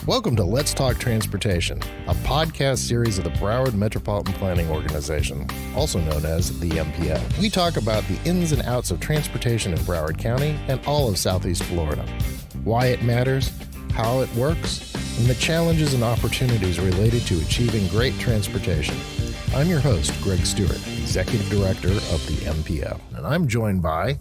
Welcome to Let's Talk Transportation, a podcast series of the Broward Metropolitan Planning Organization, also known as the MPO. We talk about the ins and outs of transportation in Broward County and all of Southeast Florida, why it matters, how it works, and the challenges and opportunities related to achieving great transportation. I'm your host, Greg Stewart, Executive Director of the MPO, and I'm joined by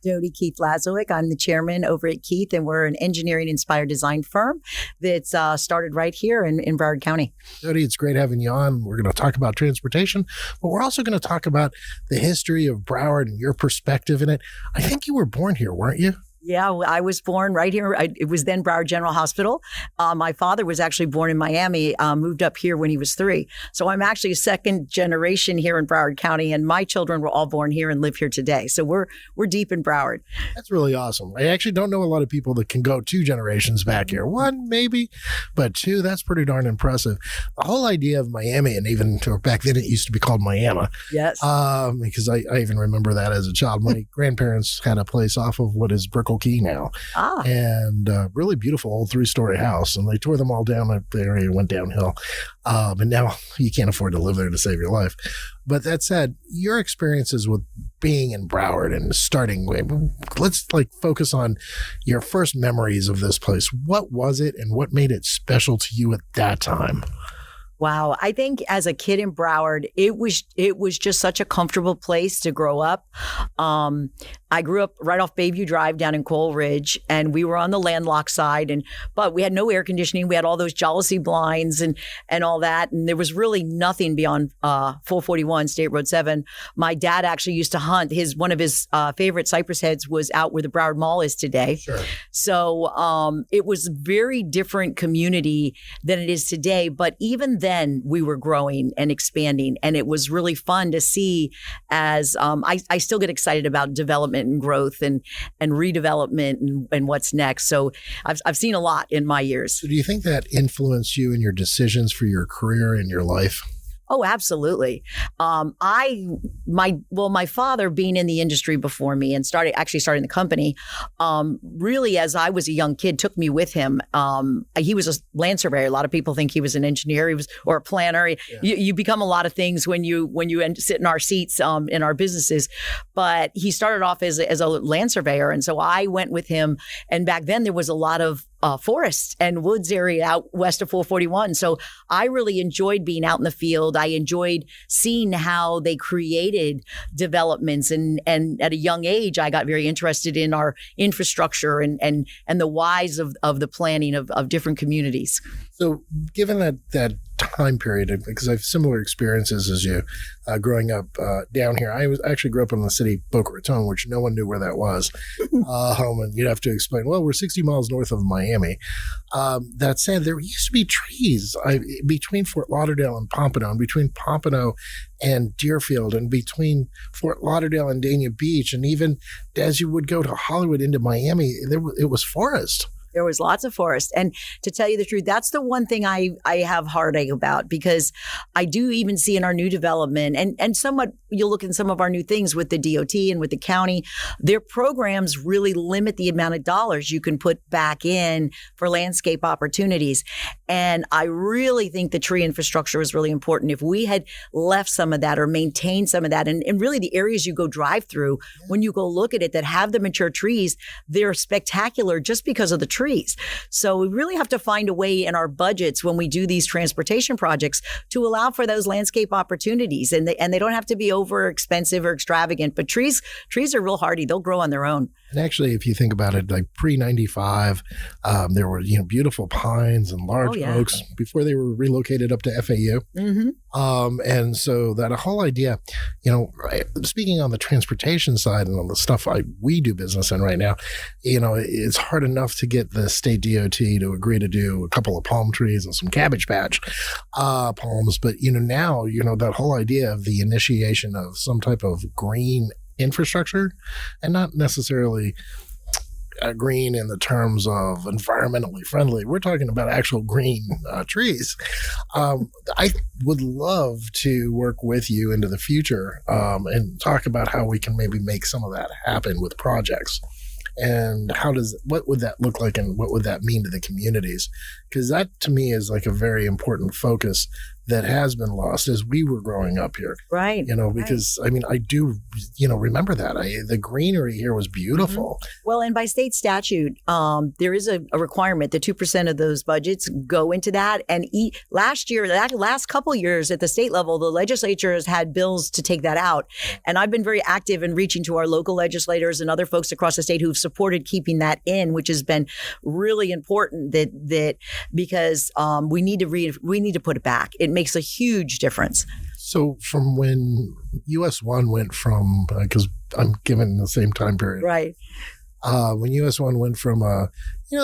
Dodie Keith-Lazowick. I'm the chairman over at KEITH, and we're an engineering-inspired design firm that's started right here in Broward County. Dodie, it's great having you on. We're going to talk about transportation, but we're also going to talk about the history of Broward and your perspective in it. I think you were born here, weren't you? Yeah, I was born right here. It was then Broward General Hospital. My father was actually born in Miami, moved up here when he was 3. So I'm actually a second generation here in Broward County, and my children were all born here and live here today. So we're deep in Broward. That's really awesome. I actually don't know a lot of people that can go 2 generations back here. 1 maybe, but 2, that's pretty darn impressive. The whole idea of Miami, and even back then it used to be called Miami. Yes. Because I even remember that as a child. My grandparents had a place off of what is Brickell Key now, and really beautiful old 3-story house, and they tore them all down. The area went downhill, and now you can't afford to live there to save your life. But that said, your experiences with being in Broward and starting, let's focus on your first memories of this place. What was it, and what made it special to you at that time? Wow. I think as a kid in Broward, it was just such a comfortable place to grow up. I grew up right off Bayview Drive down in Coal Ridge, and we were on the landlocked side, but we had no air conditioning. We had all those jalousie blinds and all that, and there was really nothing beyond 441 State Road 7. My dad actually used to hunt. One of his favorite cypress heads was out where the Broward Mall is today. Sure. So it was a very different community than it is today, but even then we were growing and expanding, and it was really fun to see as I still get excited about development and growth and redevelopment and what's next. So I've seen a lot in my years. So do you think that influenced you in your decisions for your career and your life? Oh, absolutely. My father being in the industry before me and starting the company, really as I was a young kid, took me with him. He was a land surveyor. A lot of people think he was an engineer, or a planner. Yeah. You become a lot of things when you sit in our seats in our businesses. But he started off as a land surveyor, and so I went with him. And back then there was a lot of forests and woods area out west of 441. So I really enjoyed being out in the field. I enjoyed seeing how they created developments. And at a young age, I got very interested in our infrastructure and the whys of the planning of different communities. So given that time period, because I have similar experiences as you, growing up down here. I actually grew up in the city of Boca Raton, which no one knew where that was. And you'd have to explain, well, we're 60 miles north of Miami. That said, there used to be trees between Fort Lauderdale and Pompano, and between Pompano and Deerfield, and between Fort Lauderdale and Dania Beach. And even as you would go to Hollywood into Miami, it was forest. There was lots of forest. And to tell you the truth, that's the one thing I have heartache about, because I do even see in our new development and somewhat you'll look in some of our new things with the DOT and with the county, their programs really limit the amount of dollars you can put back in for landscape opportunities. And I really think the tree infrastructure is really important. If we had left some of that or maintained some of that, and really the areas you go drive through, when you go look at it that have the mature trees, they're spectacular just because of the trees. So we really have to find a way in our budgets when we do these transportation projects to allow for those landscape opportunities. And they don't have to be over expensive or extravagant, but trees are real hardy. They'll grow on their own. And actually, if you think about it, like pre-95, there were beautiful pines and large oaks before they were relocated up to FAU. Mm-hmm. And so that whole idea, speaking on the transportation side and on the stuff we do business in right now, it's hard enough to get the state DOT to agree to do a couple of palm trees and some cabbage patch palms. But, now, that whole idea of the initiation of some type of green infrastructure, and not necessarily green in the terms of environmentally friendly. We're talking about actual green trees. I would love to work with you into the future and talk about how we can maybe make some of that happen with projects. And what would that look like and what would that mean to the communities? Because that to me is like a very important focus that has been lost as we were growing up here. Right. Because I mean, I do, remember that. The greenery here was beautiful. Mm-hmm. Well, and by state statute, there is a requirement that 2% of those budgets go into that. And last couple of years at the state level, the legislature has had bills to take that out. And I've been very active in reaching to our local legislators and other folks across the state who've supported keeping that in, which has been really important that because we need to put it back. It makes a huge difference. So from when US 1 went from, because I'm given the same time period. Right. When US 1 went from a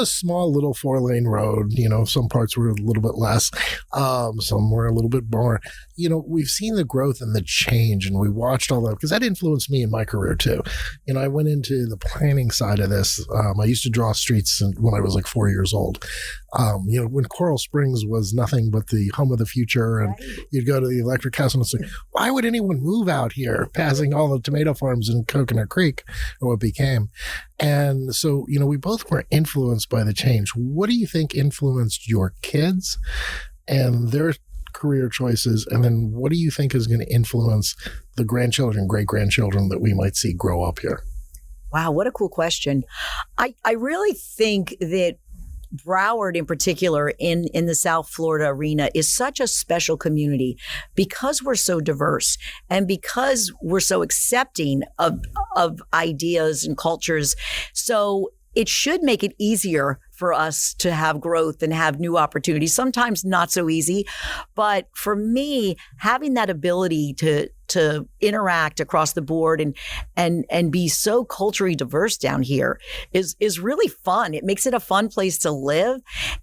small little 4-lane road, some parts were a little bit less, some were a little bit more. We've seen the growth and the change, and we watched all that because that influenced me in my career too. I went into the planning side of this. I used to draw streets when I was like 4 years old. When Coral Springs was nothing but the home of the future, and you'd go to the electric house and it's like, why would anyone move out here, passing all the tomato farms in Coconut Creek, or what became? And so, we both were influenced by the change. What do you think influenced your kids and their career choices? And then what do you think is going to influence the grandchildren, great-grandchildren that we might see grow up here? Wow, what a cool question. I really think that Broward in particular in the South Florida arena is such a special community because we're so diverse and because we're so accepting of ideas and cultures. So it should make it easier for us to have growth and have new opportunities. Sometimes not so easy, but for me, having that ability to interact across the board and be so culturally diverse down here is really fun. It makes it a fun place to live.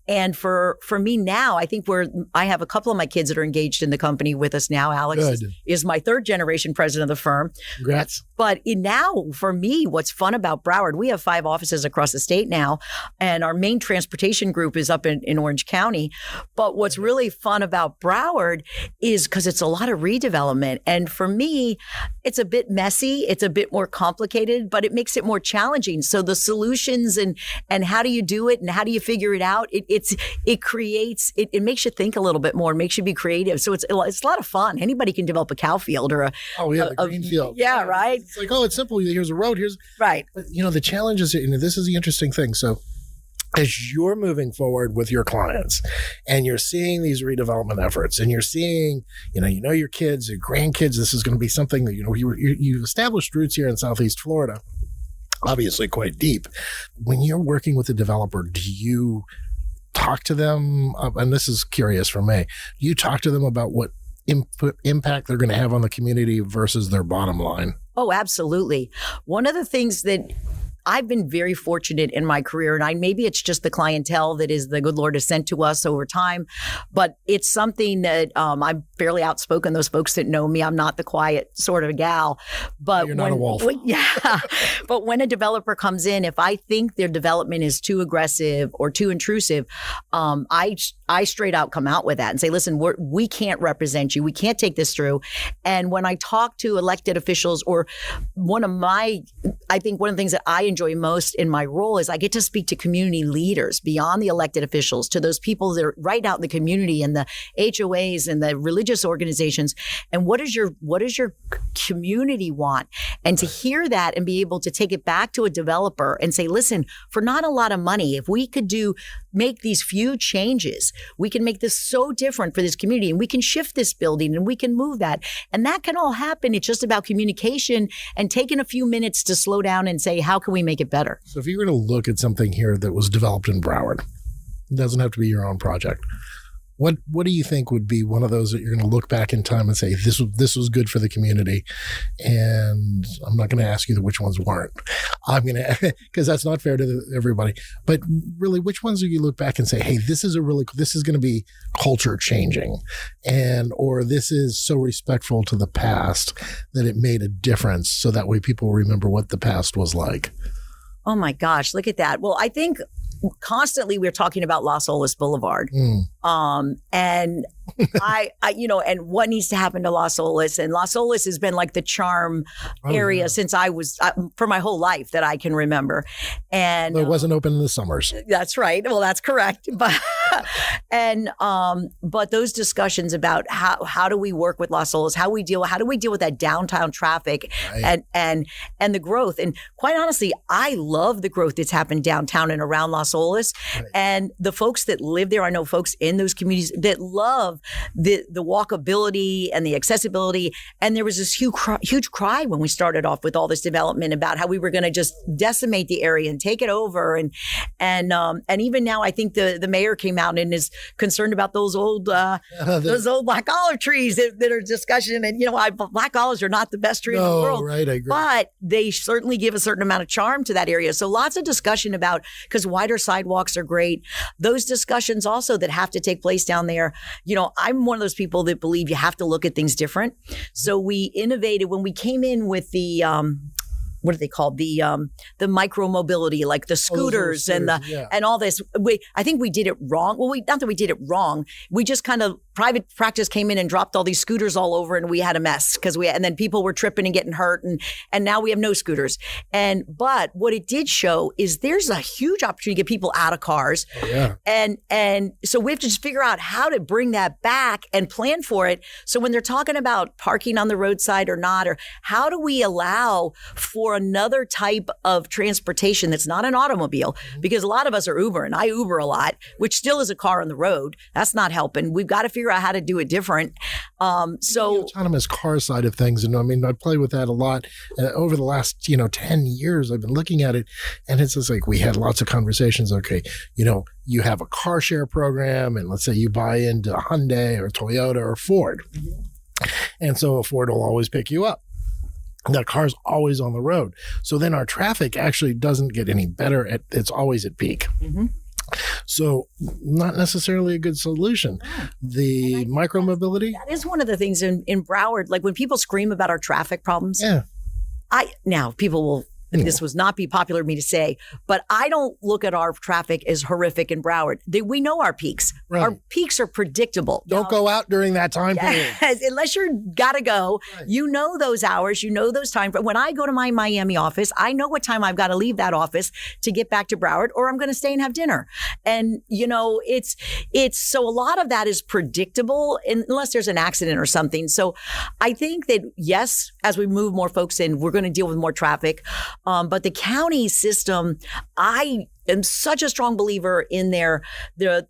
And for me now, I think I have a couple of my kids that are engaged in the company with us now. Alex is my third generation president of the firm. Congrats. But now for me, what's fun about Broward, we have 5 offices across the state now, and our main transportation group is up in Orange County. But what's really fun about Broward is because it's a lot of redevelopment. And for me, it's a bit messy. It's a bit more complicated, but it makes it more challenging. So the solutions and how do you do it and how do you figure it out? It makes you think a little bit more, makes you be creative. So it's a lot of fun. Anybody can develop a cow field or the green field. Yeah, right. It's like, it's simple. Here's a road. Right. But, the challenge is, this is the interesting thing. So as you're moving forward with your clients and you're seeing these redevelopment efforts and you're seeing, your kids, your grandkids, this is going to be something that, you established roots here in Southeast Florida, obviously quite deep. When you're working with a developer, do you talk to them? And this is curious for me. Do you talk to them about what impact they're going to have on the community versus their bottom line? Oh, absolutely. One of the things that I've been very fortunate in my career, and maybe it's just the clientele that is the good Lord has sent to us over time, but it's something that I'm fairly outspoken. Those folks that know me, I'm not the quiet sort of gal. But you're not a wolf. But when a developer comes in, if I think their development is too aggressive or too intrusive, I straight out come out with that and say, listen, we can't represent you. We can't take this through. And when I talk to elected officials, or one of the things that I enjoy most in my role is I get to speak to community leaders beyond the elected officials, to those people that are right out in the community and the HOAs and the religious organizations. And what does your community want? And to hear that and be able to take it back to a developer and say, listen, for not a lot of money, if we could make these few changes, we can make this so different for this community, and we can shift this building and we can move that. And that can all happen. It's just about communication and taking a few minutes to slow down and say, how can we make it better? So if you were to look at something here that was developed in Broward, it doesn't have to be your own project. What do you think would be one of those that you're going to look back in time and say, this was good for the community? And I'm not going to ask you which ones weren't. I'm going to, because that's not fair to everybody. But really, which ones do you look back and say, hey, this is going to be culture changing, or this is so respectful to the past that it made a difference, so that way people remember what the past was like? Oh my gosh, look at that. Well, I think constantly we're talking about Las Olas Boulevard. And I, and what needs to happen to Las Olas. And Las Olas has been like the charm area since I was, for my whole life that I can remember. And it wasn't open in the summers. That's right. Well, that's correct. But, but those discussions about how do we work with Las Olas, how do we deal with that downtown traffic and the growth. And quite honestly, I love the growth that's happened downtown and around Las Olas. And the folks that live there, I know folks in those communities that love the walkability and the accessibility. And there was this huge cry when we started off with all this development about how we were going to just decimate the area and take it over. And even now, I think the mayor came out and is concerned about those old black olive trees that are discussion. And black olives are not the best tree in the world, right? I agree. But they certainly give a certain amount of charm to that area. So lots of discussion about, because wider sidewalks are great. Those discussions also that have to take place down there. I'm one of those people that believe you have to look at things different. So we innovated when we came in with the what are they called? The micro mobility, like the scooters and all this. I think we did it wrong. Well, not that we did it wrong. We just kind of private practice came in and dropped all these scooters all over, and we had a mess and then people were tripping and getting hurt, and now we have no scooters. But what it did show is there's a huge opportunity to get people out of cars. And so we have to just figure out how to bring that back and plan for it. So when they're talking about parking on the roadside or not, or how do we allow for another type of transportation that's not an automobile, because a lot of us are Uber, and I Uber a lot, which still is a car on the road. That's not helping. We've got to figure out how to do it different. So the autonomous car side of things, and I play with that a lot. Over the last 10 years, I've been looking at it, and it's just like we had lots of conversations. Okay, you have a car share program, and let's say you buy into Hyundai or Toyota or Ford, and so a Ford will always pick you up. That car's always on the road. So then our traffic actually doesn't get any better. It's always at peak. So not necessarily a good solution. The micromobility. That is one of the things in Broward. Like when people scream about our traffic problems. Now people will. This would not be popular for me to say, but I don't look at our traffic as horrific in Broward. We know our peaks. Right. Our peaks are predictable. Don't go out during that time period. Unless you're gotta go. Right. You know those hours. You know those times. But when I go to my Miami office, I know what time I've got to leave that office to get back to Broward, or I'm going to stay and have dinner. And it's so a lot of that is predictable unless there's an accident or something. So I think that yes, as we move more folks in, we're going to deal with more traffic. But the county system, I am such a strong believer in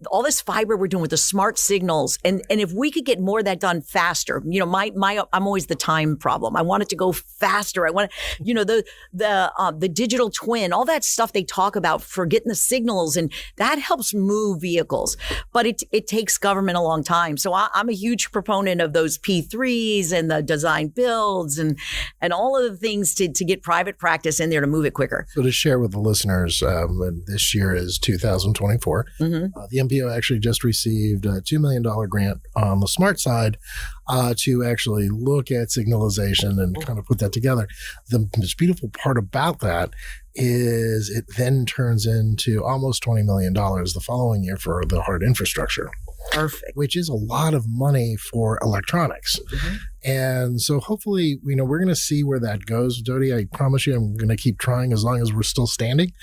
all this fiber we're doing with the smart signals. And if we could get more of that done faster, I'm always the time problem. I want it to go faster. I want the digital twin, all that stuff they talk about for getting the signals, and that helps move vehicles. But it takes government a long time. So I'm a huge proponent of those P3s and the design builds and all of the things to get private practice in there to move it quicker. So to share with the listeners, this year is 2024. The MPO actually just received a $2 million grant on the smart side to actually look at signalization and kind of put that together. The most beautiful part about that is it then turns into almost $20 million the following year for the hard infrastructure. Perfect. Which is a lot of money for electronics. And so hopefully, we're going to see where that goes. Dodie, I promise you, I'm going to keep trying as long as we're still standing,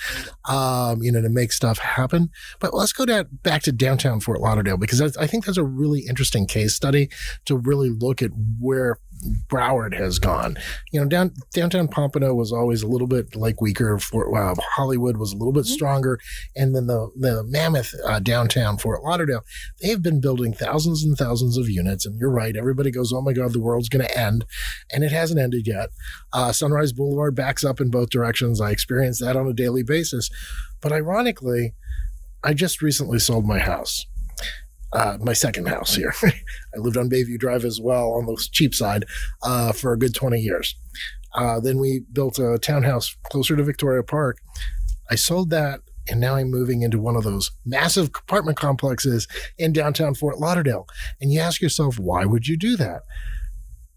to make stuff happen. But let's go back to downtown Fort Lauderdale, because I think that's a really interesting case study to really look at where Broward has gone. Downtown Pompano was always a little bit weaker. Hollywood was a little bit stronger. And then the mammoth downtown Fort Lauderdale, they've been building thousands and thousands of units. And you're right. Everybody goes, oh my God, the world's going to end. And it hasn't ended yet. Sunrise Boulevard backs up in both directions. I experience that on a daily basis. But ironically, I just recently sold my house. My second house here. I lived on Bayview Drive as well, on the cheap side, for a good 20 years. Then we built a townhouse closer to Victoria Park. I sold that, and now I'm moving into one of those massive apartment complexes in downtown Fort Lauderdale. And you ask yourself, why would you do that?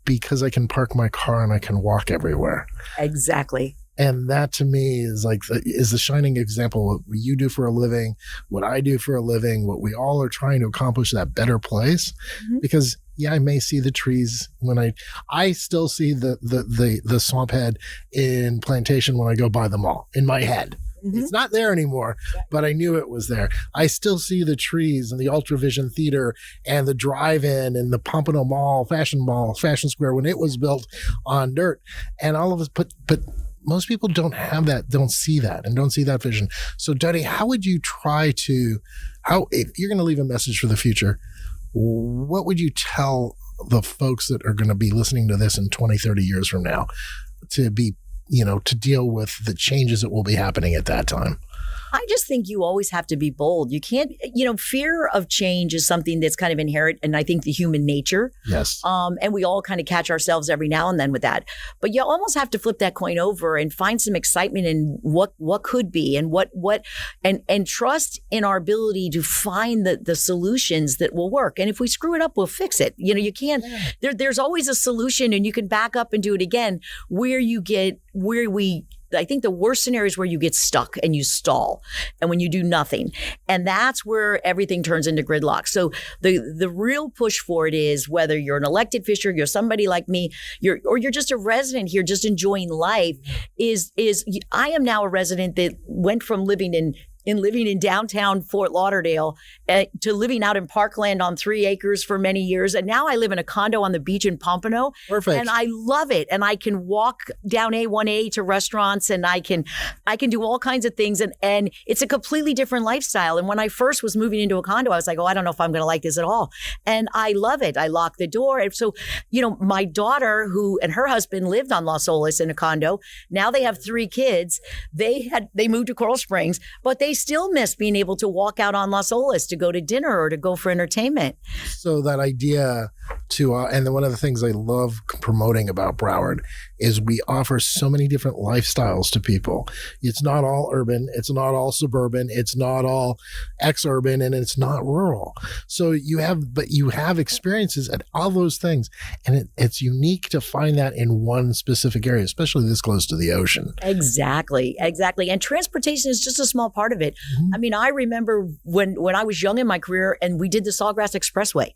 Because I can park my car and I can walk everywhere. Exactly. And that to me is is the shining example of what you do for a living, what I do for a living, what we all are trying to accomplish, that better place. Mm-hmm. Because I may see the trees when I still see the swamp head in Plantation when I go by the mall in my head. Mm-hmm. It's not there anymore, but I knew it was there. I still see the trees and the Ultravision Theater and the drive-in and the Pompano Mall, Fashion Square when it was built on dirt. And all of us, but most people don't have that, don't see that vision. So Dodie, how would you if you're going to leave a message for the future, what would you tell the folks that are going to be listening to this in 20, 30 years from now to be, to deal with the changes that will be happening at that time? I just think you always have to be bold. You can't, fear of change is something that's kind of inherent, and I think the human nature. Yes. And we all kind of catch ourselves every now and then with that. But you almost have to flip that coin over and find some excitement in what could be and and trust in our ability to find the solutions that will work. And if we screw it up, we'll fix it. You can't. Yeah. There's always a solution, and you can back up and do it again. I think the worst scenario is where you get stuck and you stall and when you do nothing. And that's where everything turns into gridlock. So the real push for it is whether you're an elected official, you're somebody like me, or you're just a resident here just enjoying life, is I am now a resident that went from living in downtown Fort Lauderdale to living out in Parkland on 3 acres for many years. And now I live in a condo on the beach in Pompano. Perfect. And I love it. And I can walk down A1A to restaurants, and I can do all kinds of things. And it's a completely different lifestyle. And when I first was moving into a condo, I was like, I don't know if I'm going to like this at all. And I love it. I lock the door. And so, my daughter and her husband lived on Las Olas in a condo. Now they have 3 kids. They moved to Coral Springs, but they still miss being able to walk out on Las Olas to go to dinner or to go for entertainment. So that idea and then one of the things I love promoting about Broward is we offer so many different lifestyles to people. It's not all urban. It's not all suburban. It's not all ex-urban, and it's not rural. So you have experiences at all those things. And it's unique to find that in one specific area, especially this close to the ocean. Exactly. And transportation is just a small part of it. Mm-hmm. I mean, I remember when I was young in my career and we did the Sawgrass Expressway.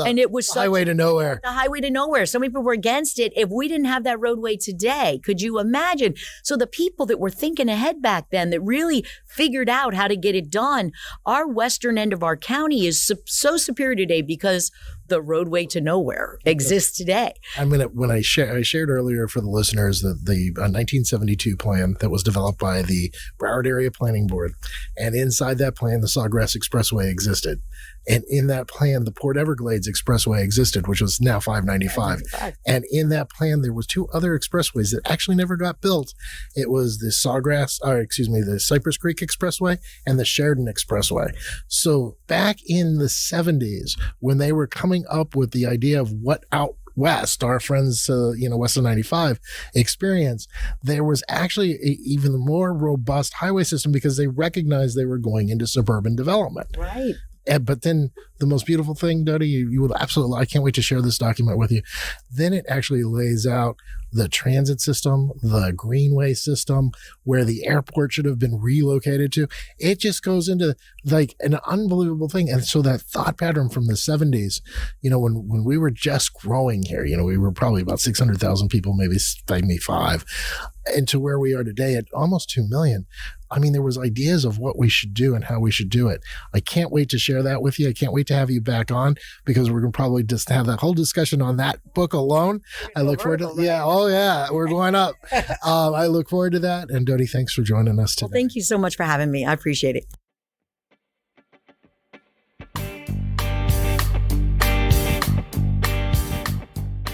And it was highway to nowhere. The highway to nowhere. So many people were against it. If we didn't have that roadway today, could you imagine? So the people that were thinking ahead back then, that really figured out how to get it done, our western end of our county is so superior today because the roadway to nowhere exists today. When I shared earlier for the listeners that the 1972 plan that was developed by the Broward Area Planning Board, and inside that plan, the Sawgrass Expressway existed. And in that plan, the Port Everglades Expressway existed, which was now 595. And in that plan, there was 2 other expressways that actually never got built. It was the the Cypress Creek Expressway and the Sheridan Expressway. So back in the 70s, when they were coming up with the idea of what out west, our friends, west of 95 experience, there was actually an even more robust highway system because they recognized they were going into suburban development. Right. But then the most beautiful thing, Dodie, you will absolutely, I can't wait to share this document with you. Then it actually lays out the transit system, the greenway system, where the airport should have been relocated to. It just goes into like an unbelievable thing. And so that thought pattern from the 70s, when we were just growing here, we were probably about 600,000 people, maybe 5, and to where we are today at almost 2 million. I mean, there was ideas of what we should do and how we should do it. I can't wait to share that with you. I can't wait to have you back on because we're going to probably just have that whole discussion on that book alone. I look forward to we're going up. I look forward to that. And Dodie, thanks for joining us today. Well, thank you so much for having me. I appreciate it.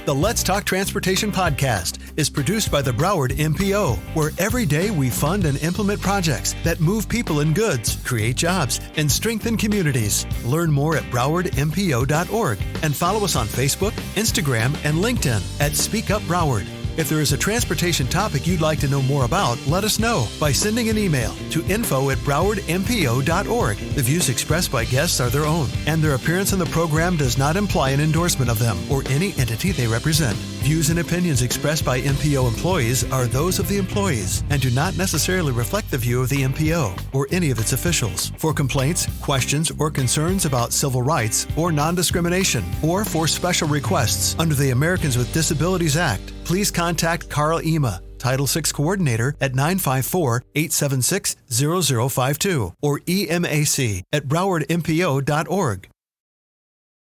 The Let's Talk Transportation podcast is produced by the Broward MPO, where every day we fund and implement projects that move people and goods, create jobs, and strengthen communities. Learn more at browardmpo.org and follow us on Facebook, Instagram, and LinkedIn at Speak Up Broward. If there is a transportation topic you'd like to know more about, let us know by sending an email to info@browardmpo.org. The views expressed by guests are their own, and their appearance in the program does not imply an endorsement of them or any entity they represent. Views and opinions expressed by MPO employees are those of the employees and do not necessarily reflect the view of the MPO or any of its officials. For complaints, questions, or concerns about civil rights or non-discrimination, or for special requests under the Americans with Disabilities Act, please contact Carl Ema, Title VI Coordinator, at 954-876-0052 or EMAC@browardmpo.org.